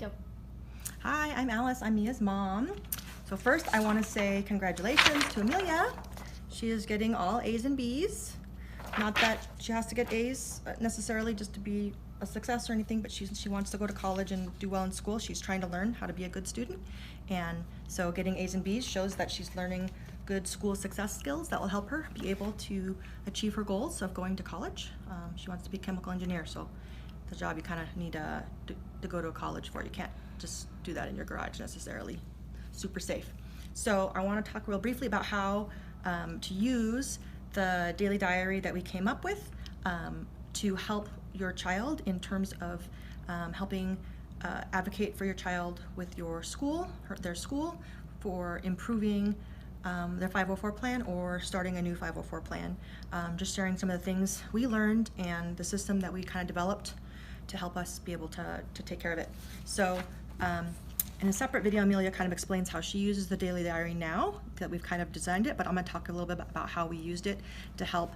Go. Hi, I'm Alice. I'm Mia's mom. So first I want to say congratulations to Amelia. She is getting all A's and B's. Not that she has to get A's necessarily just to be a success or anything, but she wants to go to college and do well in school. She's trying to learn how to be a good student. And so getting A's and B's shows that she's learning good school success skills that will help her be able to achieve her goals of going to college. She wants to be a chemical engineer, so the job you kind of need to go to a college for. You can't just do that in your garage necessarily. Super safe. So I want to talk real briefly about how to use the daily diary that we came up with to help your child in terms of helping advocate for your child with your school, their school, for improving their 504 plan or starting a new 504 plan. Just sharing some of the things we learned and the system that we kind of developed to help us be able to take care of it. So in a separate video, Amelia kind of explains how she uses the daily diary now that we've kind of designed it, but I'm going to talk a little bit about how we used it to help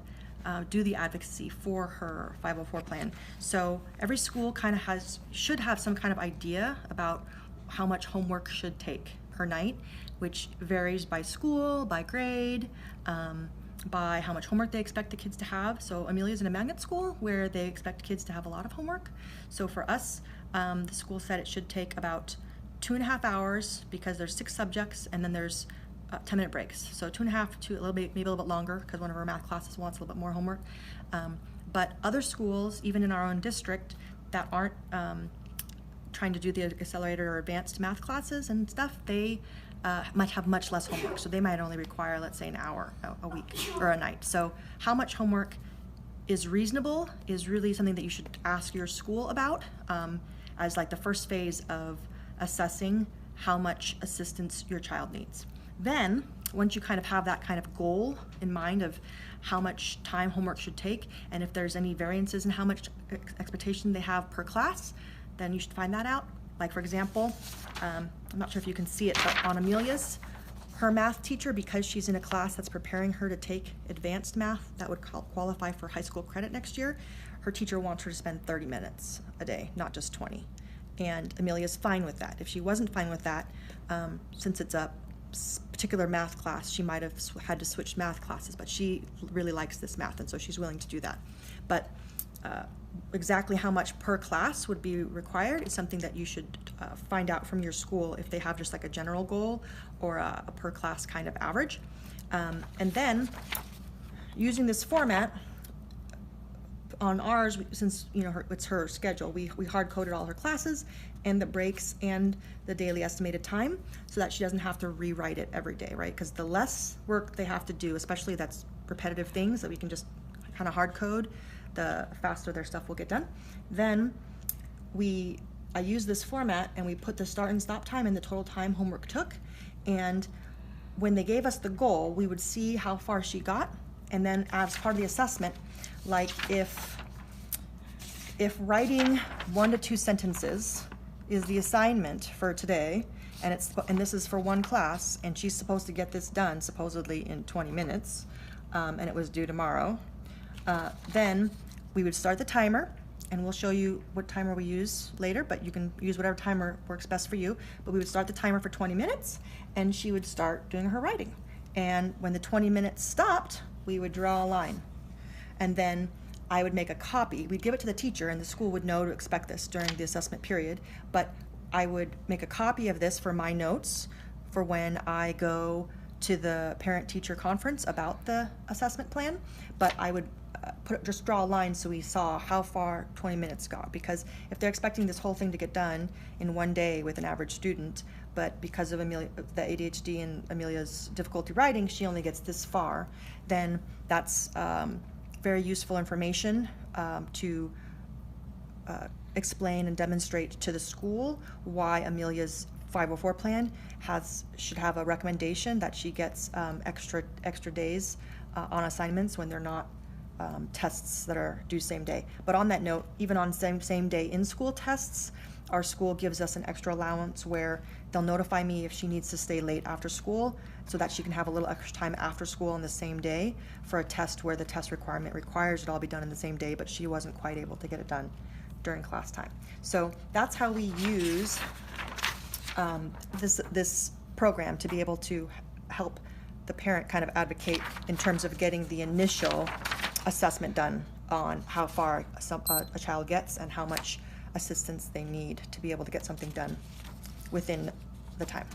do the advocacy for her 504 plan. So every school kind of should have some kind of idea about how much homework should take per night, which varies by school, by grade, by how much homework they expect the kids to have. So Amelia's in a magnet school where they expect kids to have a lot of homework. So for us, the school said it should take about 2.5 hours because there's 6 subjects and then there's 10-minute breaks. So 2.5 to a little bit, maybe a little bit longer because one of our math classes wants a little bit more homework. But other schools, even in our own district, that aren't trying to do the accelerated or advanced math classes and stuff, they might have much less homework. So they might only require, let's say, an hour a week or a night. So how much homework is reasonable is really something that you should ask your school about as like the first phase of assessing how much assistance your child needs. Then, once you kind of have that kind of goal in mind of how much time homework should take, and if there's any variances in how much expectation they have per class, then you should find that out. Like for example, I'm not sure if you can see it, but on Amelia's, her math teacher, because she's in a class that's preparing her to take advanced math that would qualify for high school credit next year, her teacher wants her to spend 30 minutes a day, not just 20. And Amelia's fine with that. If she wasn't fine with that, since it's a particular math class, she might have had to switch math classes, but she really likes this math, and so she's willing to do that. But exactly how much per class would be required is something that you should find out from your school if they have just like a general goal or a per class kind of average. And then using this format on ours, since it's her schedule, we hard-coded all her classes and the breaks and the daily estimated time so that she doesn't have to rewrite it every day, right? Because the less work they have to do, especially that's repetitive things that we can just kind of hard code, the faster their stuff will get done. Then I use this format and we put the start and stop time and the total time homework took. And when they gave us the goal, we would see how far she got. And then as part of the assessment, like if writing 1 to 2 sentences is the assignment for today, and this is for one class, and she's supposed to get this done supposedly in 20 minutes, and it was due tomorrow, then we would start the timer, and we'll show you what timer we use later, but you can use whatever timer works best for you. But we would start the timer for 20 minutes, and she would start doing her writing. And when the 20 minutes stopped, we would draw a line. And then I would make a copy. We'd give it to the teacher, and the school would know to expect this during the assessment period. But I would make a copy of this for my notes for when I go to the parent-teacher conference about the assessment plan. But I would just draw a line so we saw how far 20 minutes got. Because if they're expecting this whole thing to get done in one day with an average student, but because of the ADHD and Amelia's difficulty writing, she only gets this far, then that's very useful information to explain and demonstrate to the school why Amelia's 504 plan should have a recommendation that she gets extra days on assignments when they're not tests that are due same day. But on that note, even on same day in-school tests, our school gives us an extra allowance where they'll notify me if she needs to stay late after school so that she can have a little extra time after school on the same day for a test where the test requirement requires it all be done in the same day, but she wasn't quite able to get it done during class time. So that's how we use this program to be able to help the parent kind of advocate in terms of getting the initial assessment done on how far a child gets and how much assistance they need to be able to get something done within the time.